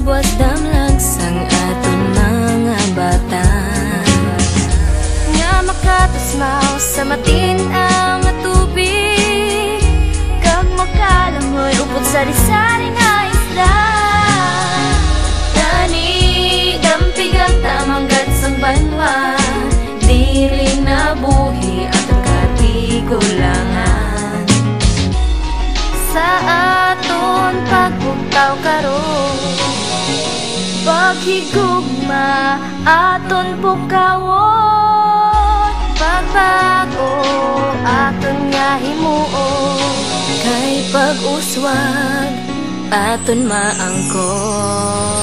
Buwas damlag sang aton mga bata nga makatusmaw sa matin-ang nga tubig kag makalamoy upod sari-sari nga isda tani dampig ang tamanggat sang banwa dili na buhi at ang katigulangan sa aton pagbugtaw karon paghigugma aton pukawon pagbago aton nga himuon kay pag-uswag aton maangkon.